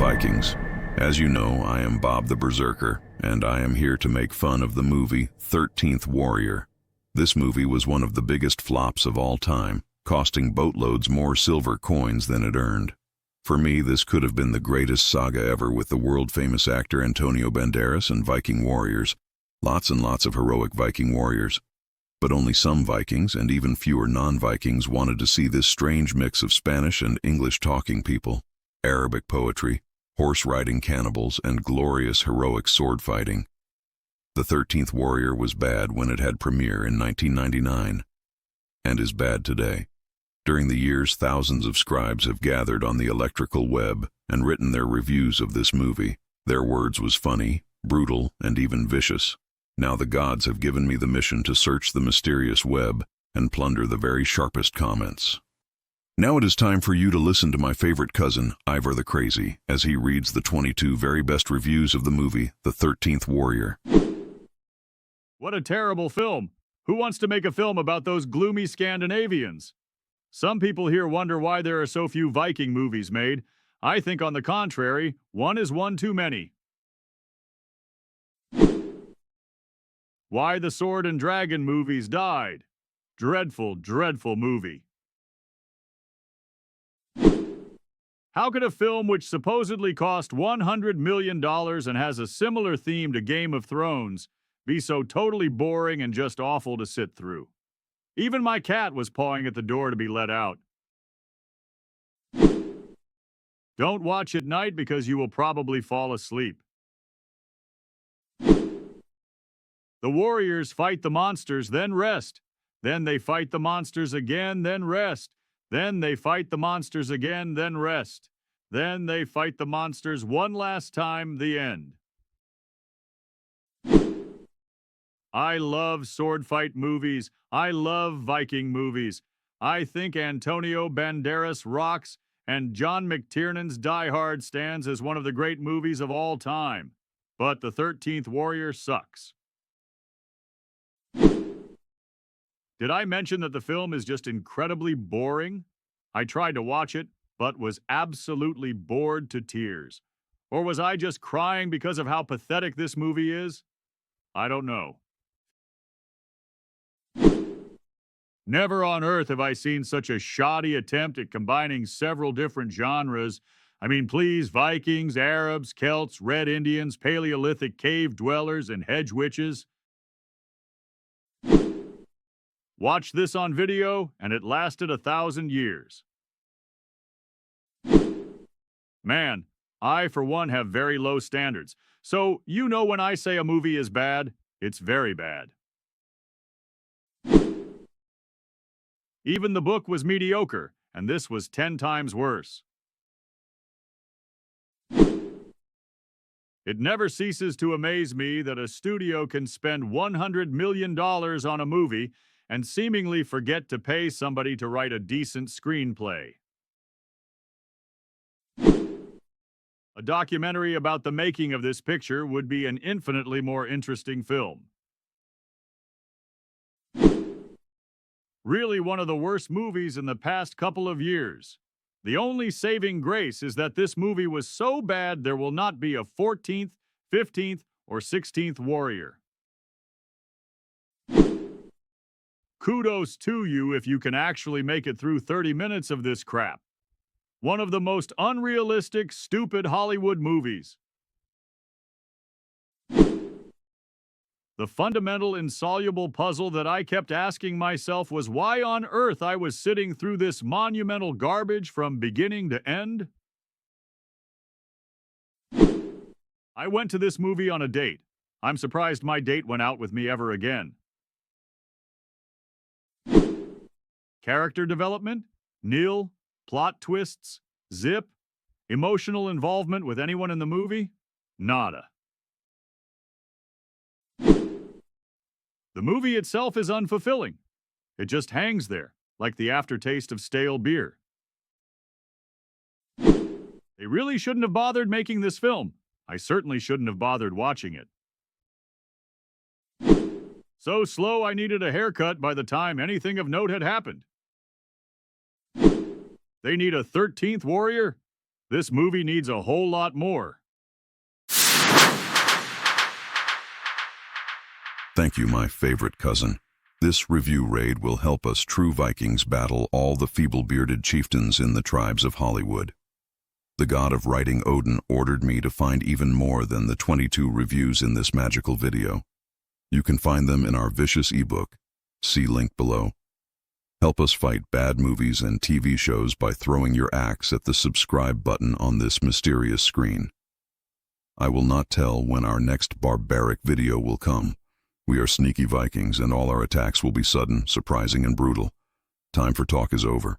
Vikings. As you know, I am Bob the Berzerker, and I am here to make fun of the movie 13th Warrior. This movie was one of the biggest flops of all time, costing boatloads more silver coins than it earned. For me, this could have been the greatest saga ever with the world-famous actor Antonio Banderas and Viking warriors. Lots and lots of heroic Viking warriors. But only some Vikings, and even fewer non-Vikings, wanted to see this strange mix of Spanish and English-talking people, Arabic poetry, horse-riding cannibals, and glorious heroic sword fighting. The 13th Warrior was bad when it had premiere in 1999, and is bad today. During the years, thousands of scribes have gathered on the electrical web and written their reviews of this movie. Their words was funny, brutal, and even vicious. Now the gods have given me the mission to search the mysterious web and plunder the very sharpest comments. Now it is time for you to listen to my favorite cousin, Ivor the Crazy, as he reads the 22 very best reviews of the movie, The 13th Warrior. What a terrible film! Who wants to make a film about those gloomy Scandinavians? Some people here wonder why there are so few Viking movies made. I think, on the contrary, one is one too many. Why the Sword and Dragon movies died. Dreadful, dreadful movie. How could a film which supposedly cost $100 million and has a similar theme to Game of Thrones be so totally boring and just awful to sit through? Even my cat was pawing at the door to be let out. Don't watch at night because you will probably fall asleep. The warriors fight the monsters, then rest. Then they fight the monsters again, then rest. Then they fight the monsters again, then rest. Then they fight the monsters one last time, the end. I love sword fight movies. I love Viking movies. I think Antonio Banderas rocks, and John McTiernan's Die Hard stands as one of the great movies of all time. But The 13th Warrior sucks. Did I mention that the film is just incredibly boring? I tried to watch it, but was absolutely bored to tears. Or was I just crying because of how pathetic this movie is? I don't know. Never on earth have I seen such a shoddy attempt at combining several different genres. I mean, please, Vikings, Arabs, Celts, Red Indians, Paleolithic cave dwellers, and hedge witches. Watch this on video, and it lasted 1,000 years. Man, I, for one, have very low standards. So, you know when I say a movie is bad, it's very bad. Even the book was mediocre, and this was 10 times worse. It never ceases to amaze me that a studio can spend $100 million on a movie and seemingly forget to pay somebody to write a decent screenplay. A documentary about the making of this picture would be an infinitely more interesting film. Really one of the worst movies in the past couple of years. The only saving grace is that this movie was so bad there will not be a 14th, 15th, or 16th Warrior. Kudos to you if you can actually make it through 30 minutes of this crap. One of the most unrealistic, stupid Hollywood movies. The fundamental insoluble puzzle that I kept asking myself was why on earth I was sitting through this monumental garbage from beginning to end. I went to this movie on a date. I'm surprised my date went out with me ever again. Character development? Nil. Plot twists? Zip. Emotional involvement with anyone in the movie? Nada. The movie itself is unfulfilling. It just hangs there, like the aftertaste of stale beer. They really shouldn't have bothered making this film. I certainly shouldn't have bothered watching it. So slow I needed a haircut by the time anything of note had happened. They need a 13th Warrior? This movie needs a whole lot more. Thank you, my favorite cousin. This review raid will help us true Vikings battle all the feeble-bearded chieftains in the tribes of Hollywood. The god of writing Odin ordered me to find even more than the 22 reviews in this magical video. You can find them in our vicious ebook. See link below. Help us fight bad movies and TV shows by throwing your axe at the subscribe button on this mysterious screen. I will not tell when our next barbaric video will come. We are sneaky Vikings and all our attacks will be sudden, surprising, and brutal. Time for talk is over.